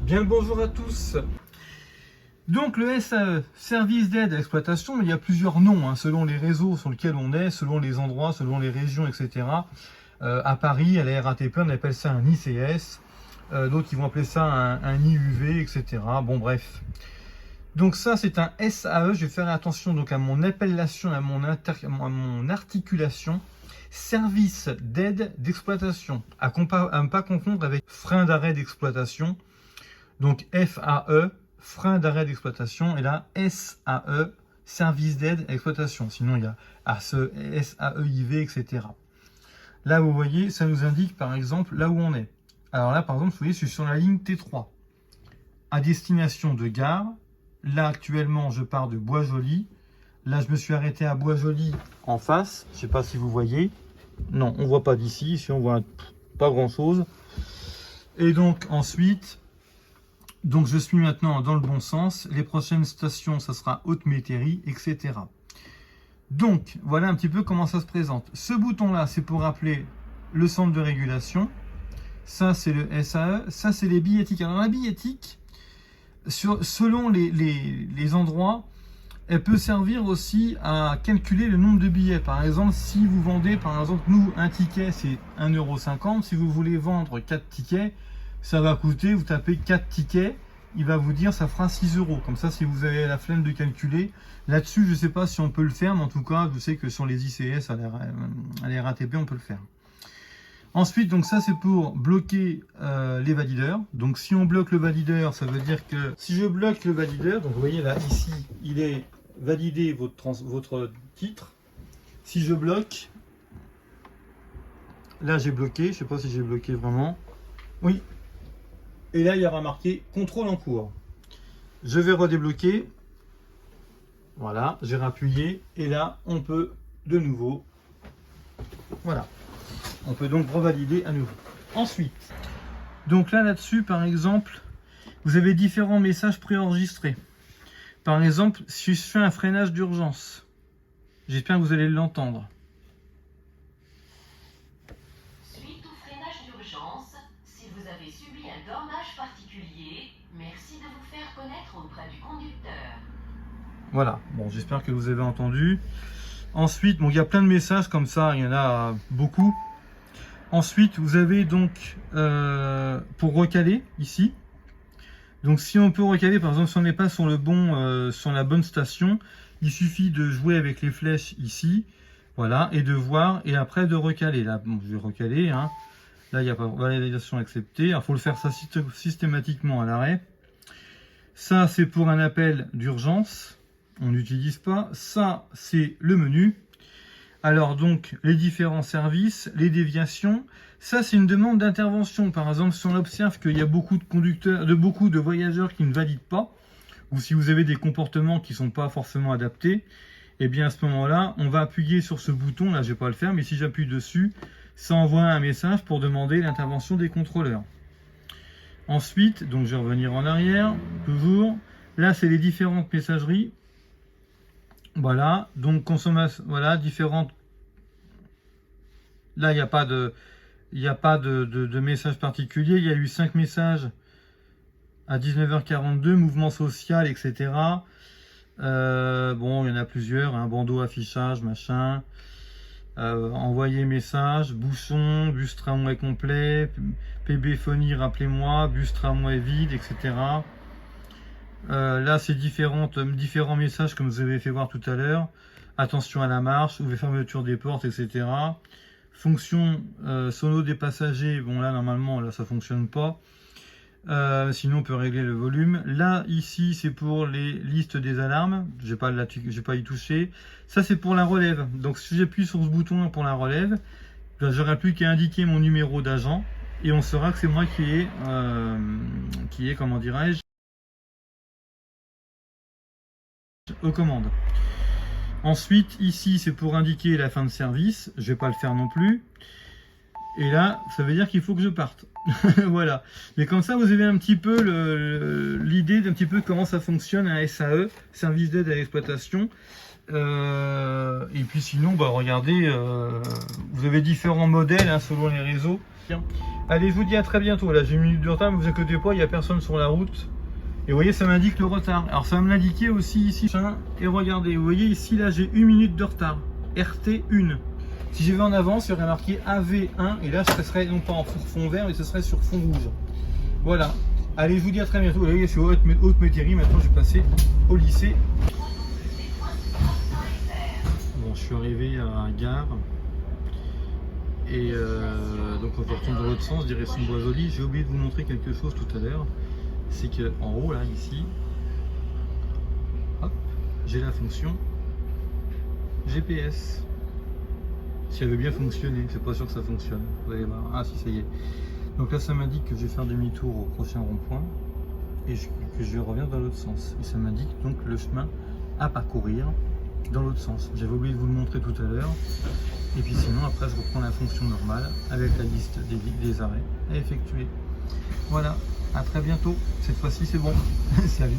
Bien le bonjour à tous. Donc le SAE, service d'aide à l'exploitation, il y a plusieurs noms selon les réseaux sur lesquels on est, selon les endroits, selon les régions, etc. À Paris, à la RATP, on appelle ça un ICS. D'autres ils vont appeler ça un IUV, etc. Bon bref. Donc ça c'est un SAE, je vais faire attention donc à mon appellation, à mon articulation. Service d'aide d'exploitation, à ne pas confondre avec frein d'arrêt d'exploitation. Donc FAE, frein d'arrêt d'exploitation, et là SAE, service d'aide à l'exploitation. Sinon il y a SAEIV, etc. Là vous voyez, ça nous indique par exemple là où on est. Alors là par exemple, vous voyez, je suis sur la ligne T3, à destination de Gare. Là actuellement je pars de Bois-Joli. Là je me suis arrêté à Bois-Joli en face. Je ne sais pas si vous voyez. Non, on ne voit pas d'ici. Ici on voit pas grand chose. Et donc ensuite, donc je suis maintenant dans le bon sens. Les prochaines stations, ça sera Haute-Métairie, etc. Donc voilà un petit peu comment ça se présente. Ce bouton là, c'est pour rappeler le centre de régulation. Ça c'est le SAE. Ça c'est les billettiques. Alors la billettique, selon les endroits, elle peut servir aussi à calculer le nombre de billets. Par exemple, si vous vendez, par exemple, nous, un ticket, c'est 1,50 €. Si vous voulez vendre 4 tickets, ça va coûter, vous tapez 4 tickets, il va vous dire, ça fera 6 €. Comme ça, si vous avez la flemme de calculer, là-dessus, je ne sais pas si on peut le faire, mais en tout cas, je sais que sur les ICS, à la RATP, on peut le faire. Ensuite, donc ça c'est pour bloquer les valideurs. Donc si on bloque le valideur, ça veut dire que si je bloque le valideur, donc vous voyez là, ici, il est validé votre titre. Si je bloque, là j'ai bloqué, je ne sais pas si j'ai bloqué vraiment. Oui. Et là il y aura marqué contrôle en cours. Je vais redébloquer. Voilà, j'ai rappuyé et là on peut de nouveau. Voilà. On peut donc revalider à nouveau. Ensuite, donc là-dessus, par exemple, vous avez différents messages préenregistrés. Par exemple, si je fais un freinage d'urgence, j'espère que vous allez l'entendre. Suite au freinage d'urgence, si vous avez subi un dommage particulier, merci de vous faire connaître auprès du conducteur. Voilà, bon, j'espère que vous avez entendu. Ensuite, bon, il y a plein de messages comme ça, il y en a beaucoup. Ensuite, vous avez donc pour recaler ici. Donc, si on peut recaler, par exemple, si on n'est pas sur sur la bonne station, il suffit de jouer avec les flèches ici, voilà, et de voir, et après de recaler. Là, bon, je vais recaler. Hein. Là, il n'y a pas validation acceptée. Il faut le faire ça systématiquement à l'arrêt. Ça, c'est pour un appel d'urgence. On n'utilise pas. Ça, c'est le menu. Alors donc, les différents services, les déviations, ça c'est une demande d'intervention. Par exemple, si on observe qu'il y a beaucoup de conducteurs, beaucoup de voyageurs qui ne valident pas, ou si vous avez des comportements qui ne sont pas forcément adaptés, eh bien à ce moment-là, on va appuyer sur ce bouton, là je ne vais pas le faire, mais si j'appuie dessus, ça envoie un message pour demander l'intervention des contrôleurs. Ensuite, donc je vais revenir en arrière, toujours, là c'est les différentes messageries. Voilà, donc consommation, voilà, différentes. Là, il n'y a pas de message particulier. Il y a eu 5 messages à 19h42, mouvement social, etc. Bon, il y en a plusieurs, hein, bandeau affichage, machin. Envoyer message, bouchon, bus tramway complet, PB phonie, rappelez-moi, bus tramway vide, etc. Là, c'est différents messages comme vous avez fait voir tout à l'heure. Attention à la marche, ouvrir fermeture des portes, etc. Fonction sono des passagers. Bon, là, normalement, là, ça fonctionne pas. Sinon, on peut régler le volume. Là, ici, c'est pour les listes des alarmes. J'ai pas y touché. Ça, c'est pour la relève. Donc, si j'appuie sur ce bouton pour la relève, ben, j'aurai plus qu'à indiquer mon numéro d'agent et on saura que c'est moi qui est, comment dirais-je, aux commandes. Ensuite, ici, c'est pour indiquer la fin de service. Je vais pas le faire non plus. Et là, ça veut dire qu'il faut que je parte. Voilà. Mais comme ça, vous avez un petit peu l'idée d'un petit peu comment ça fonctionne un SAE, service d'aide à l'exploitation. Et puis sinon, bah, regardez, vous avez différents modèles selon les réseaux. Allez, je vous dis à très bientôt. Là, j'ai une minute de retard, mais vous inquiétez pas, il n'y a personne sur la route. Et vous voyez, ça m'indique le retard. Alors, ça va me l'indiquer aussi ici. Et regardez, vous voyez ici, là, j'ai 1 minute de retard. RT1. Si je vais en avance, il y aurait marqué AV1. Et là, ce serait non pas en fond vert, mais ce serait sur fond rouge. Voilà. Allez, je vous dis à très bientôt. Là, je suis au Haute-Métairie. Maintenant, je vais passer au lycée. Bon, je suis arrivé à Gare. Et donc on retourne dans l'autre sens, direction Boisjoli. J'ai oublié de vous montrer quelque chose tout à l'heure. C'est que en haut là, ici, hop, j'ai la fonction GPS. Si elle veut bien fonctionner, c'est pas sûr que ça fonctionne. Vous allez voir. Ah si, ça y est. Donc là ça m'indique que je vais faire demi-tour au prochain rond-point et que je reviens dans l'autre sens. Et ça m'indique donc le chemin à parcourir dans l'autre sens. J'avais oublié de vous le montrer tout à l'heure. Et puis sinon, après, je reprends la fonction normale avec la liste des arrêts à effectuer. Voilà, à très bientôt. Cette fois-ci, c'est bon. Salut.